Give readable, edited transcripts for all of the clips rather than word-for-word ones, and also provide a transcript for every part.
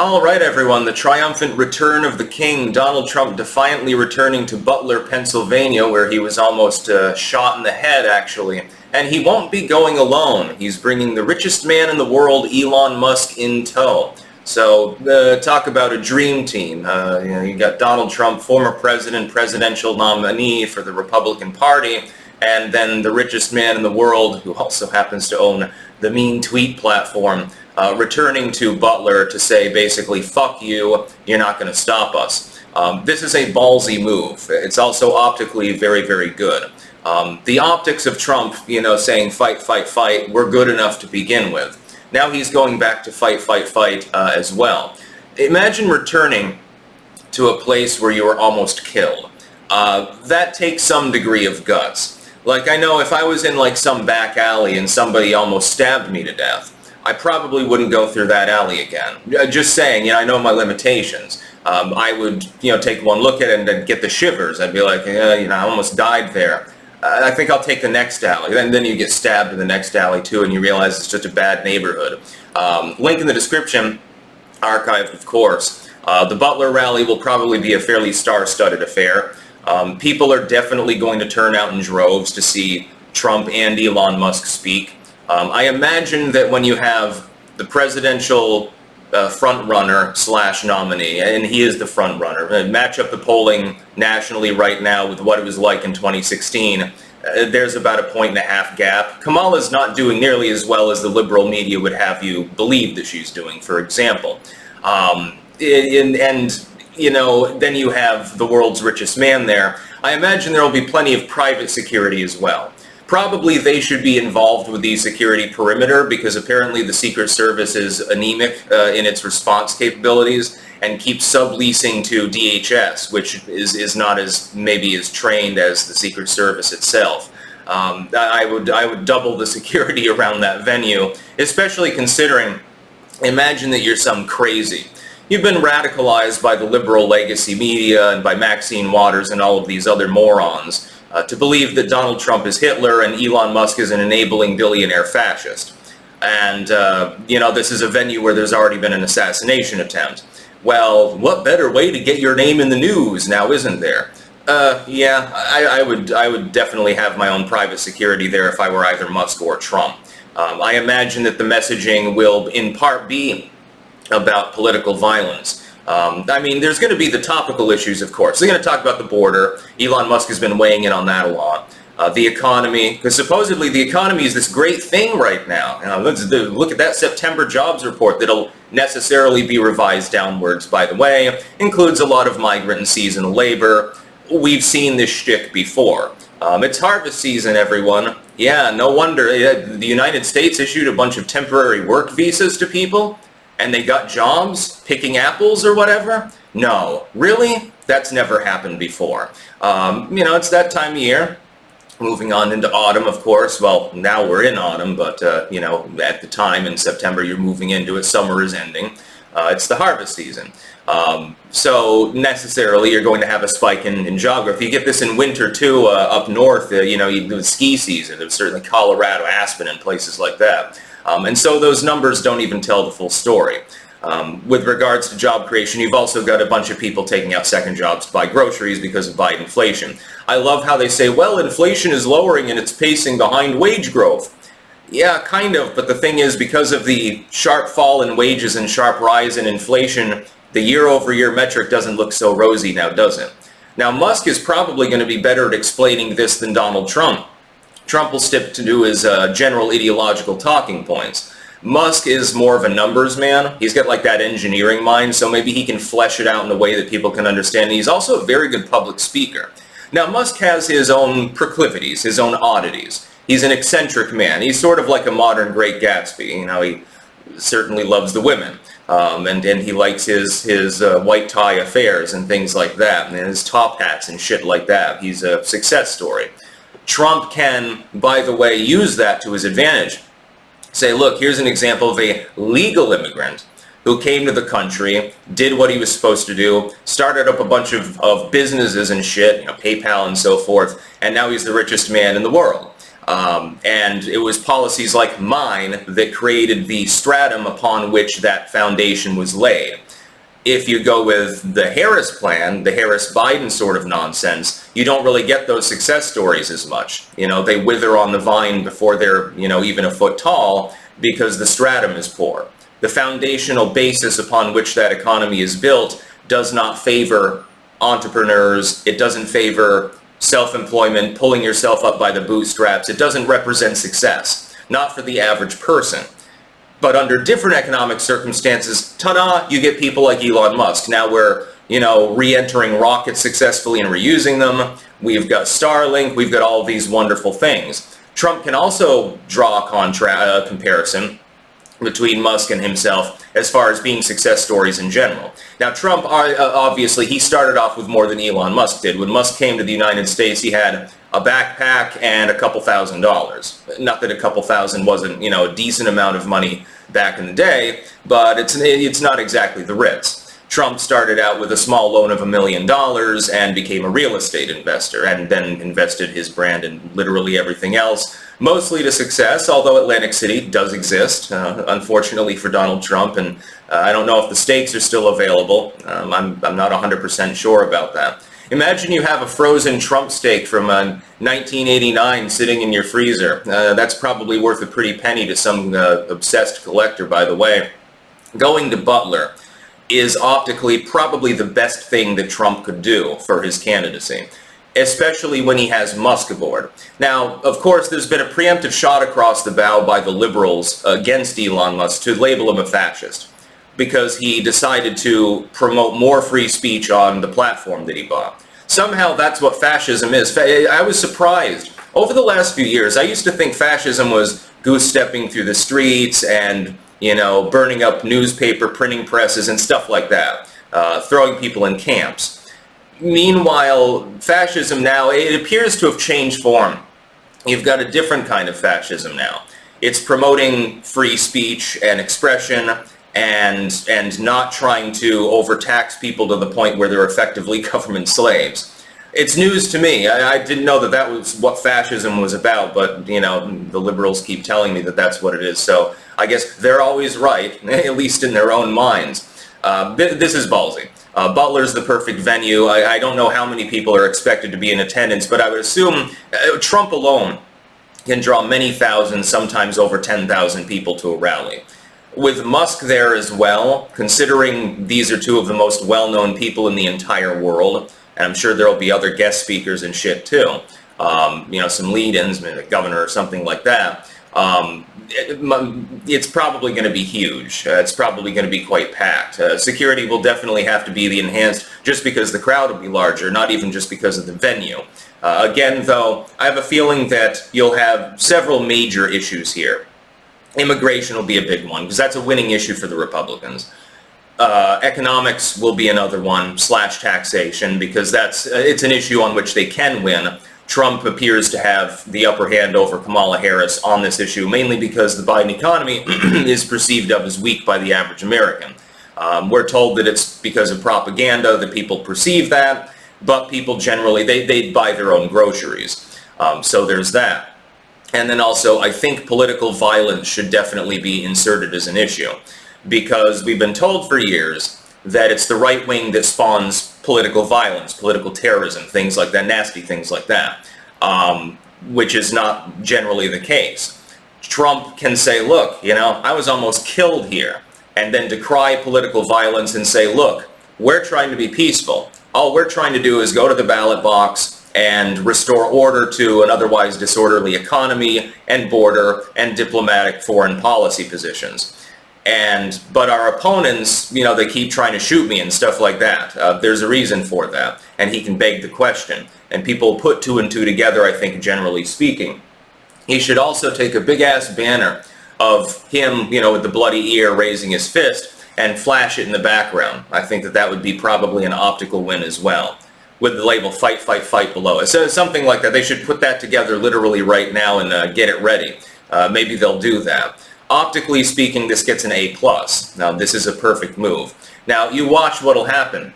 All right, everyone, the triumphant return of the king, Donald Trump defiantly returning to Butler, Pennsylvania, where he was almost shot in the head, actually. And he won't be going alone. He's bringing the richest man in the world, Elon Musk, in tow. So talk about a dream team. You got Donald Trump, former president, presidential nominee for the Republican Party, and then the richest man in the world, who also happens to own the Mean Tweet platform, returning to Butler to say basically, fuck you, you're not going to stop us. This is a ballsy move. It's also optically very, very good. The optics of Trump, saying fight, fight, fight, were good enough to begin with. Now he's going back to fight, fight, fight as well. Imagine returning to a place where you were almost killed. That takes some degree of guts. Like, I know if I was in like some back alley and somebody almost stabbed me to death, I probably wouldn't go through that alley again. Just saying, I know my limitations. I would, take one look at it and get the shivers. I'd be like, I almost died there. I think I'll take the next alley. Then you get stabbed in the next alley too, and you realize it's just a bad neighborhood. Link in the description, archived of course. The Butler rally will probably be a fairly star-studded affair. People are definitely going to turn out in droves to see Trump and Elon Musk speak. I imagine that when you have the presidential front-runner / nominee, and he is the front-runner, match up the polling nationally right now with what it was like in 2016, there's about a 1.5 gap. Kamala's not doing nearly as well as the liberal media would have you believe that she's doing, for example. Then you have the world's richest man there. I imagine there will be plenty of private security as well. Probably they should be involved with the security perimeter because apparently the Secret Service is anemic in its response capabilities and keeps subleasing to DHS, which is not as maybe as trained as the Secret Service itself. I would double the security around that venue, especially considering, imagine that you're some crazy. You've been radicalized by the liberal legacy media and by Maxine Waters and all of these other morons to believe that Donald Trump is Hitler and Elon Musk is an enabling billionaire fascist. And, this is a venue where there's already been an assassination attempt. Well, what better way to get your name in the news now, isn't there? I would definitely have my own private security there if I were either Musk or Trump. I imagine that the messaging will in part be about political violence. There's going to be the topical issues, of course. They're going to talk about the border. Elon Musk has been weighing in on that a lot. The economy, because supposedly the economy is this great thing right now. Look at that September jobs report that'll necessarily be revised downwards, by the way. Includes a lot of migrant and seasonal labor. We've seen this shtick before. It's harvest season, everyone. Yeah, no wonder. The United States issued a bunch of temporary work visas to people. And they got jobs picking apples or whatever? No. Really? That's never happened before. It's that time of year. Moving on into autumn, of course. Well, now we're in autumn, but, at the time in September you're moving into it. Summer is ending. It's the harvest season. So necessarily you're going to have a spike in job growth. You get this in winter too, up north, the ski season. There's certainly Colorado, Aspen, and places like that. And so those numbers don't even tell the full story. With regards to job creation, you've also got a bunch of people taking out second jobs to buy groceries because of Biden inflation. I love how they say, well, inflation is lowering and it's pacing behind wage growth. Yeah, kind of, but the thing is, because of the sharp fall in wages and sharp rise in inflation, the year-over-year metric doesn't look so rosy now, does it? Now, Musk is probably going to be better at explaining this than Donald Trump. Trump will stick to do his general ideological talking points. Musk is more of a numbers man. He's got like that engineering mind, so maybe he can flesh it out in a way that people can understand. And he's also a very good public speaker. Now, Musk has his own proclivities, his own oddities. He's an eccentric man. He's sort of like a modern Great Gatsby. He certainly loves the women. And he likes his white tie affairs and things like that, and his top hats and shit like that. He's a success story. Trump can, by the way, use that to his advantage. Say, look, here's an example of a legal immigrant who came to the country, did what he was supposed to do, started up a bunch of businesses and shit, PayPal and so forth, and now he's the richest man in the world. And it was policies like mine that created the stratum upon which that foundation was laid. If you go with the Harris plan, the Harris-Biden sort of nonsense, you don't really get those success stories as much. They wither on the vine before they're, even a foot tall because the stratum is poor. The foundational basis upon which that economy is built does not favor entrepreneurs. It doesn't favor self-employment, pulling yourself up by the bootstraps. It doesn't represent success, not for the average person. But under different economic circumstances, ta-da, you get people like Elon Musk. Now we're, re-entering rockets successfully and reusing them. We've got Starlink. We've got all these wonderful things. Trump can also draw a comparison between Musk and himself as far as being success stories in general. Now, Trump, obviously, he started off with more than Elon Musk did. When Musk came to the United States, he had a backpack and a couple $1,000s. Not that a couple thousand wasn't, a decent amount of money back in the day, but it's not exactly the Ritz. Trump started out with a small loan of $1 million and became a real estate investor, and then invested his brand in literally everything else, mostly to success, although Atlantic City does exist, unfortunately for Donald Trump, and I don't know if the steaks are still available. I'm not 100% sure about that. Imagine you have a frozen Trump steak from 1989 sitting in your freezer. That's probably worth a pretty penny to some obsessed collector, by the way. Going to Butler is optically probably the best thing that Trump could do for his candidacy, especially when he has Musk aboard. Now, of course, there's been a preemptive shot across the bow by the liberals against Elon Musk to label him a fascist, because he decided to promote more free speech on the platform that he bought. Somehow that's what fascism is. I was surprised. Over the last few years, I used to think fascism was goose-stepping through the streets and, burning up newspaper printing presses and stuff like that, throwing people in camps. Meanwhile, fascism now, it appears to have changed form. You've got a different kind of fascism now. It's promoting free speech and expression, and not trying to overtax people to the point where they're effectively government slaves. It's news to me. I didn't know that was what fascism was about, but, the liberals keep telling me that that's what it is. So I guess they're always right, at least in their own minds. This is ballsy. Butler's the perfect venue. I don't know how many people are expected to be in attendance, but I would assume Trump alone can draw many thousands, sometimes over 10,000 people to a rally. With Musk there as well, considering these are two of the most well-known people in the entire world, and I'm sure there'll be other guest speakers and shit too, some lead-ins, maybe a governor or something like that, it's probably going to be huge. It's probably going to be quite packed. Security will definitely have to be the enhanced just because the crowd will be larger, not even just because of the venue. Again, though, I have a feeling that you'll have several major issues here. Immigration will be a big one, because that's a winning issue for the Republicans. Economics will be another one, / taxation, because it's an issue on which they can win. Trump appears to have the upper hand over Kamala Harris on this issue, mainly because the Biden economy is perceived of as weak by the average American. We're told that it's because of propaganda that people perceive that, but people generally, they buy their own groceries. So there's that. And then also, I think political violence should definitely be inserted as an issue, because we've been told for years that it's the right wing that spawns political violence, political terrorism, things like that, nasty things like that, which is not generally the case. Trump can say, look, I was almost killed here, and then decry political violence and say, look, we're trying to be peaceful. All we're trying to do is go to the ballot box and restore order to an otherwise disorderly economy and border and diplomatic foreign policy positions. But our opponents, they keep trying to shoot me and stuff like that. There's a reason for that, and he can beg the question. And people put two and two together, I think, generally speaking. He should also take a big-ass banner of him, with the bloody ear raising his fist and flash it in the background. I think that would be probably an optical win as well, with the label "Fight, Fight, Fight" below it. So something like that. They should put that together literally right now and get it ready. Maybe they'll do that. Optically speaking, this gets an A+. Now, this is a perfect move. Now, you watch what'll happen.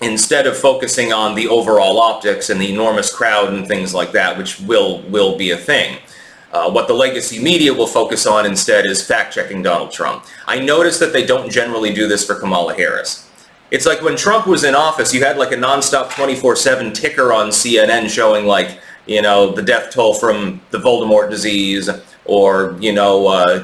Instead of focusing on the overall optics and the enormous crowd and things like that, which will be a thing, What the legacy media will focus on instead is fact-checking Donald Trump. I noticed that they don't generally do this for Kamala Harris. It's like when Trump was in office, you had like a nonstop 24/7 ticker on CNN showing like, you know, the death toll from the Voldemort disease, or, you know,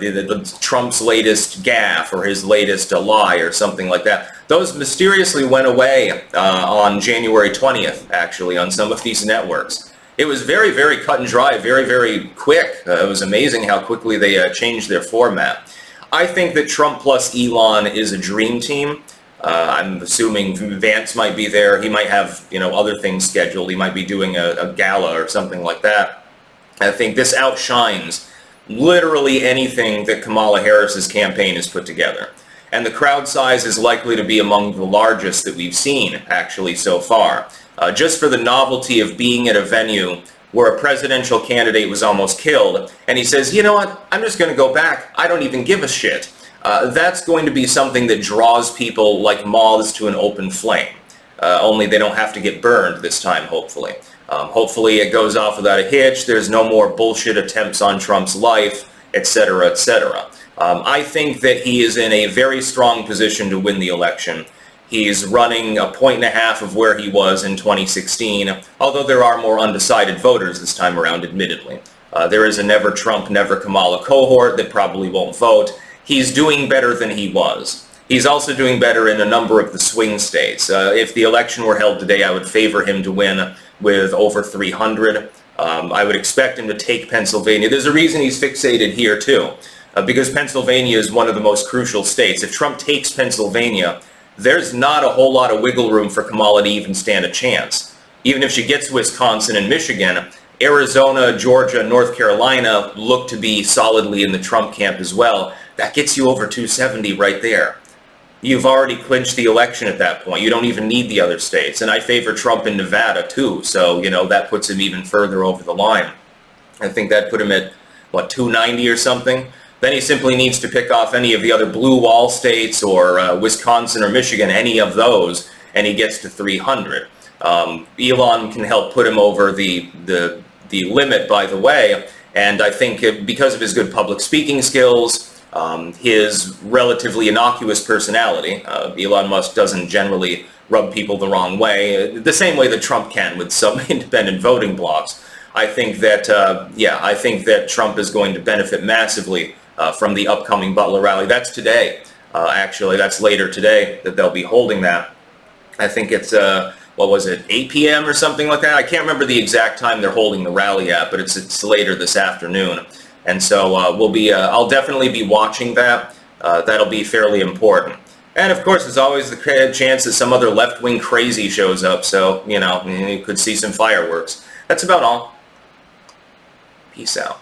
Trump's latest gaffe or his latest lie or something like that. Those mysteriously went away on January 20th, actually, on some of these networks. It was very, very cut and dry, very, very quick. It was amazing how quickly they changed their format. I think that Trump plus Elon is a dream team. I'm assuming Vance might be there. He might have, you know, other things scheduled. He might be doing a gala or something like that. I think this outshines literally anything that Kamala Harris's campaign has put together. And the crowd size is likely to be among the largest that we've seen, actually, so far. Just for the novelty of being at a venue where a presidential candidate was almost killed, and he says, you know what, I'm just going to go back. I don't even give a shit. That's going to be something that draws people like moths to an open flame. Only they don't have to get burned this time, hopefully. Hopefully it goes off without a hitch. There's no more bullshit attempts on Trump's life, etc., etc. I think that he is in a very strong position to win the election. He's running 1.5 points of where he was in 2016, although there are more undecided voters this time around, admittedly. There is a never Trump, never Kamala cohort that probably won't vote. He's doing better than he was. He's also doing better in a number of the swing states. If the election were held today, I would favor him to win with over 300. I would expect him to take Pennsylvania. There's a reason he's fixated here, too, because Pennsylvania is one of the most crucial states. If Trump takes Pennsylvania, there's not a whole lot of wiggle room for Kamala to even stand a chance. Even if she gets Wisconsin and Michigan, Arizona, Georgia, North Carolina look to be solidly in the Trump camp as well. That gets you over 270 right there. You've already clinched the election at that point. You don't even need the other states. And I favor Trump in Nevada, too. So, you know, that puts him even further over the line. I think that put him at, what, 290 or something? Then he simply needs to pick off any of the other blue wall states or Wisconsin or Michigan, any of those, and he gets to 300. Elon can help put him over the limit, by the way. And I think because of his good public speaking skills, his relatively innocuous personality, Elon Musk doesn't generally rub people the wrong way, the same way that Trump can with some independent voting blocks. I think that, I think that Trump is going to benefit massively from the upcoming Butler rally. That's today, actually. That's later today that they'll be holding that. I think it's, 8 p.m. or something like that? I can't remember the exact time they're holding the rally at, but it's later this afternoon. And so I'll definitely be watching that. That'll be fairly important. And of course, there's always the chance that some other left-wing crazy shows up. So, you know, you could see some fireworks. That's about all. Peace out.